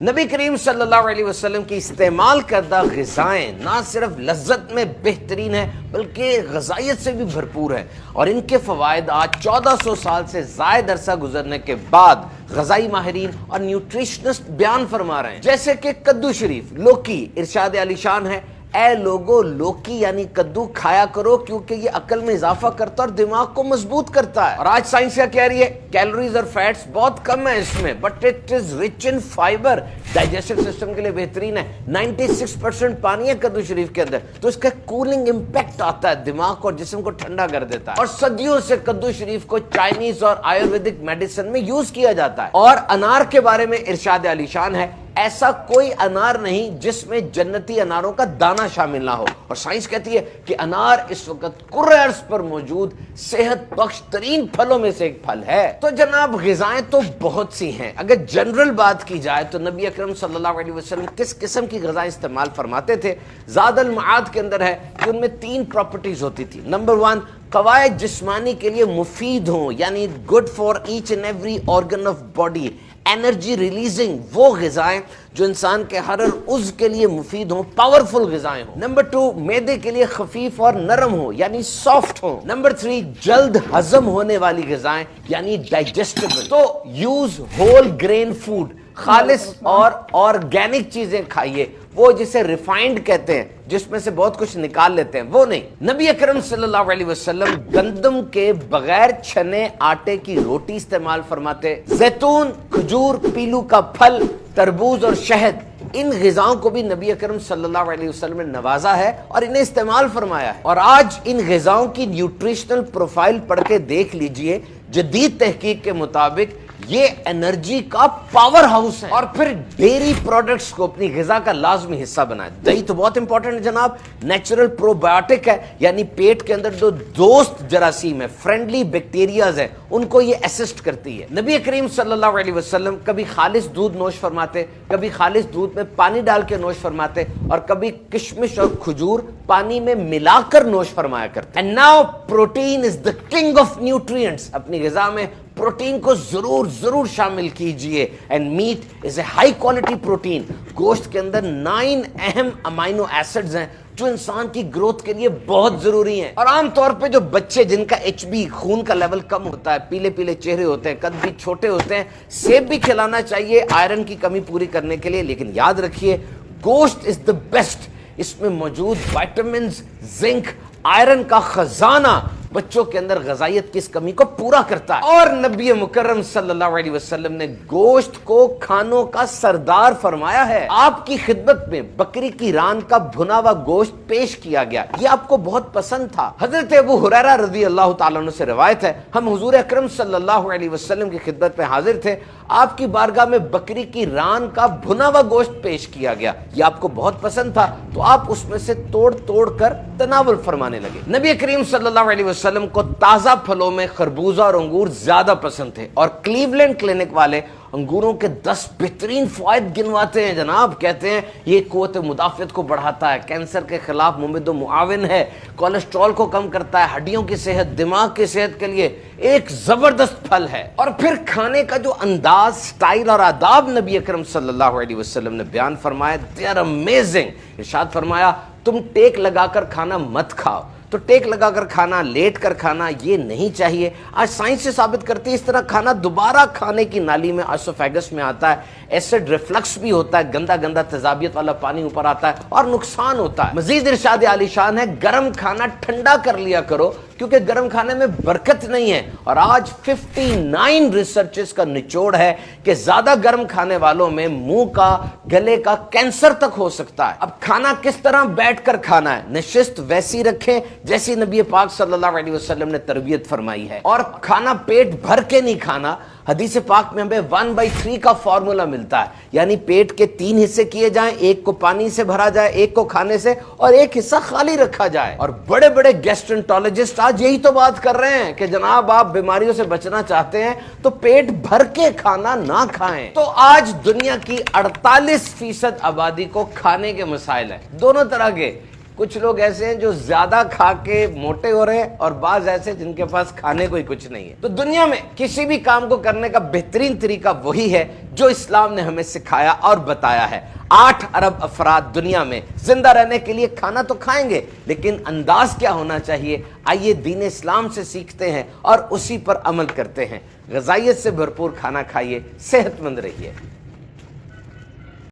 نبی کریم صلی اللہ علیہ وسلم کی استعمال کردہ غذائیں نہ صرف لذت میں بہترین ہیں بلکہ غذائیت سے بھی بھرپور ہیں، اور ان کے فوائد آج 1400 سال سے زائد عرصہ گزرنے کے بعد غذائی ماہرین اور نیوٹریشنسٹ بیان فرما رہے ہیں۔ جیسے کہ کدو شریف، لوکی، ارشاد علی شان ہے، اے لوگو لوکی یعنی کدو کھایا کرو کیونکہ یہ عقل میں اضافہ کرتا ہے اور دماغ کو مضبوط کرتا ہے۔ اور آج سائنس کیا کہہ رہی ہے؟ کیلوریز اور فیٹس بہت کم ہیں اس میں، but it is rich in fibre, digestive system کے لیے بہترین ہے۔ 96% پانی ہے کدو شریف کے اندر، تو اس کا کولنگ امپیکٹ آتا ہے، دماغ کو اور جسم کو ٹھنڈا کر دیتا ہے۔ اور صدیوں سے کدو شریف کو چائنیز اور آیورویدک میڈیسن میں یوز کیا جاتا ہے۔ اور انار کے بارے میں ارشاد علی شان ہے، ایسا کوئی انار نہیں جس میں جنتی اناروں کا دانہ شامل نہ ہو، اور سائنس کہتی ہے کہ انار اس وقت کرۂ ارض پر موجود صحت بخش ترین پھلوں میں سے ایک پھل ہے۔ تو جناب غذائیں تو بہت سی ہیں، اگر جنرل بات کی جائے تو نبی اکرم صلی اللہ علیہ وسلم کس قسم کی غذائیں استعمال فرماتے تھے؟ زاد المعاد کے اندر ہے کہ ان میں 3 پراپرٹیز ہوتی تھی۔ نمبر 1، قواعد جسمانی کے لیے مفید ہوں، یعنی good for each and every organ of body, energy releasing, وہ غذائیں جو انسان کے ہر عضو کے لیے مفید ہوں، پاورفل غذائیں ہوں۔ نمبر 2، معدے کے لیے خفیف اور نرم ہوں، یعنی سافٹ ہوں۔ نمبر 3، جلد ہضم ہونے والی غذائیں یعنی ڈائجسٹیبل۔ تو یوز ہول گرین فوڈ، خالص اور آرگینک چیزیں کھائیے، وہ جسے ریفائنڈ کہتے ہیں جس میں سے بہت کچھ نکال لیتے ہیں، وہ نہیں۔ نبی اکرم صلی اللہ علیہ وسلم گندم کے بغیر چھنے آٹے کی روٹی استعمال فرماتے، زیتون، کھجور، پیلو کا پھل، تربوز اور شہد، ان غذاؤں کو بھی نبی اکرم صلی اللہ علیہ وسلم نے نوازا ہے اور انہیں استعمال فرمایا ہے۔ اور آج ان غذاؤں کی نیوٹریشنل پروفائل پڑھ کے دیکھ لیجئے، جدید تحقیق کے مطابق یہ انرجی کا پاور ہاؤس ہے۔ اور پھر ڈیری پروڈکٹس کو اپنی غذا کا لازمی حصہ بنائے۔ دہی تو بہت امپورٹنٹ ہے جناب، نیچرل پروبایوٹک ہے، یعنی پیٹ کے اندر جو دوست جراثیم ہے، فرینڈلی بیکٹیریاز ہیں، ان کو یہ اسسٹ کرتی ہے۔ نبی کریم صلی اللہ علیہ وسلم کبھی خالص دودھ نوش فرماتے، کبھی خالص دودھ میں پانی ڈال کے نوش فرماتے، اور کبھی کشمش اور کھجور پانی میں ملا کر نوش فرمایا کرتے۔ And now protein is the king of nutrients, اپنی غذا میں پروٹین کو ضرور شامل کیجئے۔ And meat is a high quality protein, گوشت کے اندر 9 اہم امائنو ایسڈز ہیں جو انسان کی گروتھ کے لیے بہت ضروری ہیں۔ اور عام طور پہ جو بچے جن کا HB خون کا لیول کم ہوتا ہے، پیلے پیلے چہرے ہوتے ہیں، قد بھی چھوٹے ہوتے ہیں، سیب بھی کھلانا چاہیے آئرن کی کمی پوری کرنے کے لیے، لیکن یاد رکھیے گوشت از دا بیسٹ، اس میں موجود وائٹامنز، زنک، آئرن کا خزانہ بچوں کے اندر غذائیت کی اس کمی کو پورا کرتا ہے۔ اور نبی مکرم صلی اللہ علیہ وسلم نے گوشت کو کھانوں کا سردار فرمایا ہے۔ آپ کی خدمت میں بکری کی ران کا بھنا ہوا گوشت پیش کیا گیا، یہ آپ کو بہت پسند تھا۔ حضرت ابو ہریرہ رضی اللہ تعالیٰ عنہ سے روایت ہے، ہم حضور اکرم صلی اللہ علیہ وسلم کی خدمت میں حاضر تھے، آپ کی بارگاہ میں بکری کی ران کا بھنا ہوا گوشت پیش کیا گیا، یہ آپ کو بہت پسند تھا، تو آپ اس میں سے توڑ کر تناول فرمانے لگے۔ نبی کریم صلی اللہ علیہ وسلم کو تازہ پھلوں میں خربوزہ اور انگور زیادہ پسند تھے، اور کلیولینڈ کلینک والے انگوروں کے 10 بہترین فوائد گنواتے ہیں جناب، کہتے ہیں یہ قوت مدافعت کو بڑھاتا ہے، کینسر کے خلاف ممد و معاون ہے، کولیسٹرول کو کم کرتا ہے، ہڈیوں کی صحت، دماغ کی صحت کے لیے ایک زبردست پھل ہے۔ اور پھر کھانے کا جو انداز، سٹائل اور آداب نبی اکرم صلی اللہ علیہ وسلم نے بیان فرمایا، دے آر امیزنگ۔ ارشاد فرمایا تم ٹیک لگا کر کھانا مت کھاؤ، تو ٹیک لگا کر کھانا، لیٹ کر کھانا یہ نہیں چاہیے۔ آج سائنس سے ثابت کرتی ہے اس طرح کھانا دوبارہ کھانے کی نالی میں، اسوفیگس میں آتا ہے، ایسڈ ریفلکس بھی ہوتا ہے، گندا تیزابیت والا پانی اوپر آتا ہے اور نقصان ہوتا ہے۔ مزید ارشاد عالی شان ہے، گرم کھانا ٹھنڈا کر لیا کرو کیونکہ گرم کھانے میں برکت نہیں ہے۔ اور آج 59 ریسرچز کا نچوڑ ہے کہ زیادہ گرم کھانے والوں میں منہ کا، گلے کا کینسر تک ہو سکتا ہے۔ اب کھانا کس طرح بیٹھ کر کھانا ہے؟ نشست ویسی رکھیں جیسی نبی پاک صلی اللہ علیہ وسلم نے تربیت فرمائی ہے، اور کھانا پیٹ بھر کے نہیں کھانا۔ حدیث پاک میں ہمیں 1/3 کا فارمولا ملتا ہے، یعنی پیٹ کے 3 حصے کیے جائیں، ایک کو پانی سے بھرا جائے، ایک کو کھانے سے، اور ایک حصہ خالی رکھا جائے۔ اور بڑے بڑے گیسٹرنٹولوجسٹ آج یہی تو بات کر رہے ہیں کہ جناب آپ بیماریوں سے بچنا چاہتے ہیں تو پیٹ بھر کے کھانا نہ کھائیں۔ تو آج دنیا کی 48% آبادی کو کھانے کے مسائل ہیں، دونوں طرح کے، کچھ لوگ ایسے ہیں جو زیادہ کھا کے موٹے ہو رہے ہیں اور بعض ایسے جن کے پاس کھانے کو ہی کچھ نہیں ہے۔ تو دنیا میں کسی بھی کام کو کرنے کا بہترین طریقہ وہی ہے جو اسلام نے ہمیں سکھایا اور بتایا ہے۔ 8 ارب افراد دنیا میں زندہ رہنے کے لیے کھانا تو کھائیں گے، لیکن انداز کیا ہونا چاہیے؟ آئیے دین اسلام سے سیکھتے ہیں اور اسی پر عمل کرتے ہیں۔ غذائیت سے بھرپور کھانا کھائیے، صحت مند رہیے۔